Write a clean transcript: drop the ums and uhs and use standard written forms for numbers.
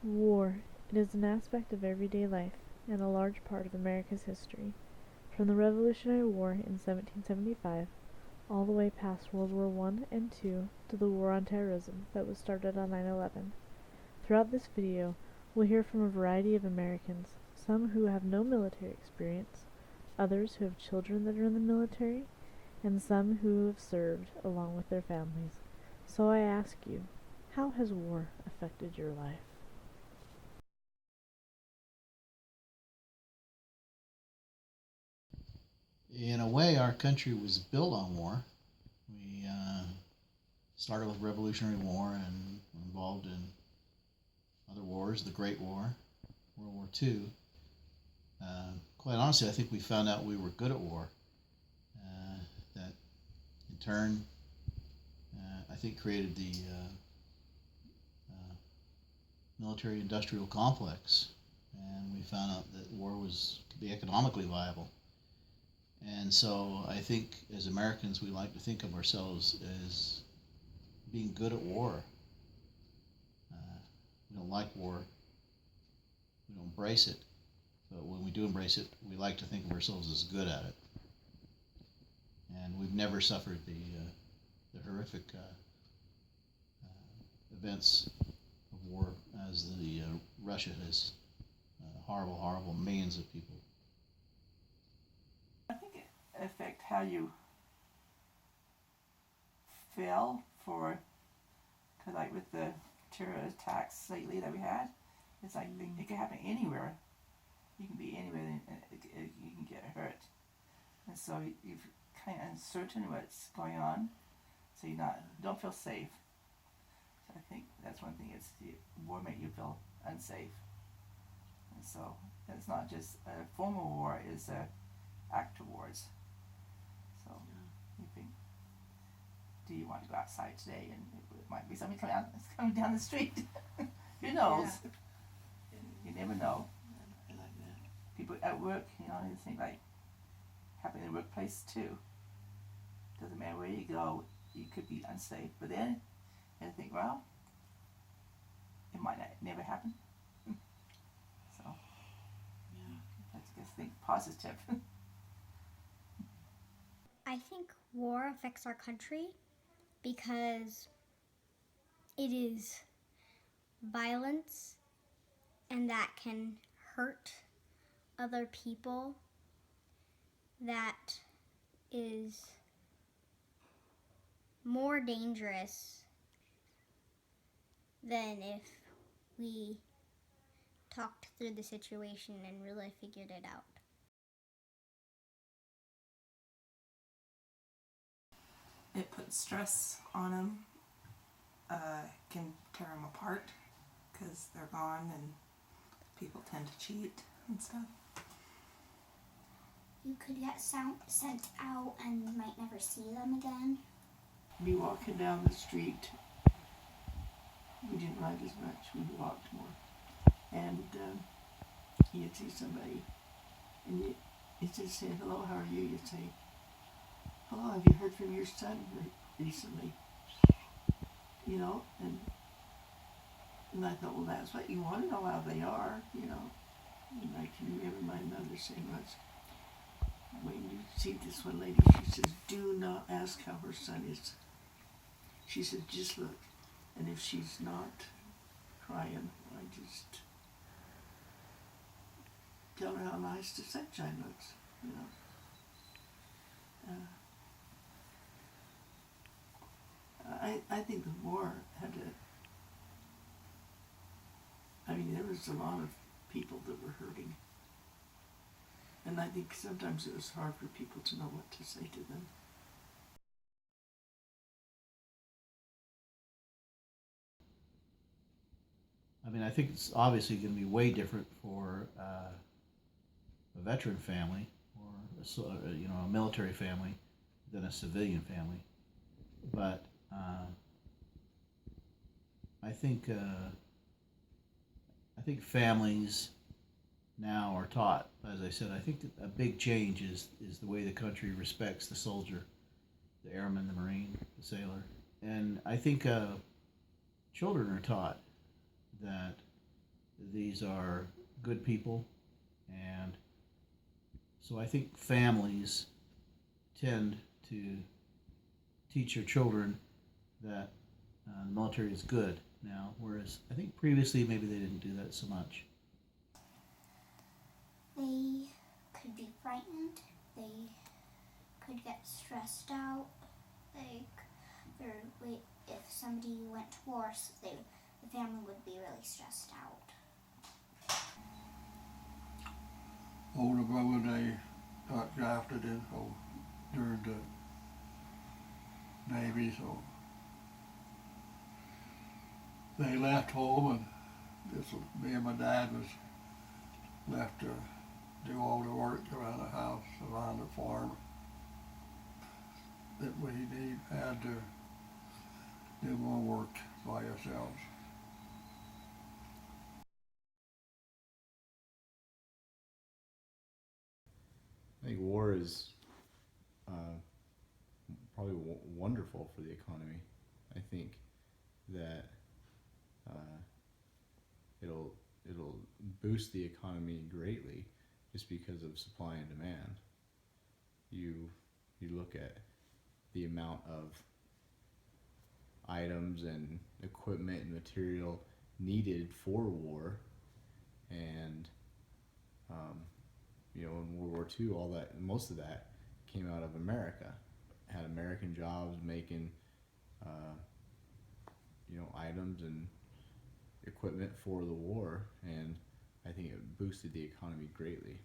War. It is an aspect of everyday life, and a large part of America's history. From the Revolutionary War in 1775, all the way past World War I and II to the War on Terrorism that was started on 9/11. Throughout this video, we'll hear from a variety of Americans, some who have no military experience, others who have children that are in the military, and some who have served along with their families. So I ask you, how has war affected your life? In a way, our country was built on war. We started with Revolutionary War and were involved in other wars, the Great War, World War II. Quite honestly, I think we found out we were good at war. That in turn, I think created the military-industrial complex, and we found out that war could be economically viable. And so I think as Americans, we like to think of ourselves as being good at war. We don't like war. We don't embrace it. But when we do embrace it, we like to think of ourselves as good at it. And we've never suffered the horrific events of war as the Russia has horrible, horrible millions of people. I think it affects how you feel for, cause like with the terror attacks lately that we had, it's like it can happen anywhere. You can be anywhere and you can get hurt. And so you're kind of uncertain what's going on, so don't feel safe. So I think that's one thing, it's the war make you feel unsafe. And so it's not just a formal war, it's a act wars. So you think, do you want to go outside today? And it might be somebody coming down the street. Who knows? Yeah. You never know. I like that. People at work, you think like happening in the workplace too. Doesn't matter where you go, you could be unsafe. But then you think, well, it might not never happen. So Yeah. let's just think positive. I think war affects our country because it is violence and that can hurt other people that is more dangerous than if we talked through the situation and really figured it out. It puts stress on them, can tear them apart because they're gone and people tend to cheat and stuff. You could get sent out and you might never see them again. Be walking down the street. We didn't ride as much, we walked more. And you'd see somebody and you just say, hello, how are you? You'd say, hello, have you heard from your son recently? And I thought, well, that's what you want to know how they are, And I can remember my mother saying once, when you see this one lady, she says, do not ask how her son is. She said, just look. And if she's not crying, I just tell her how nice the sunshine looks, I think the war there was a lot of people that were hurting. And I think sometimes it was hard for people to know what to say to them. I think it's obviously going to be way different for a veteran family or a military family than a civilian family. But I think families now are taught. As I said, I think that a big change is the way the country respects the soldier, the airman, the marine, the sailor, and I think children are taught that these are good people, and so I think families tend to teach their children that the military is good now, whereas I think previously maybe they didn't do that so much. They could be frightened. They could get stressed out. If somebody went to war, the family would be really stressed out. Older brother, they got drafted in during the Navy, so they left home, and me and my dad was left to do all the work around the house, around the farm that we had to do more work by ourselves. I think war is probably wonderful for the economy. I think that it'll boost the economy greatly just because of supply and demand. You look at the amount of items and equipment and material needed for war, and in World War II, most of that came out of America. Had American jobs making items and equipment for the war, and I think it boosted the economy greatly.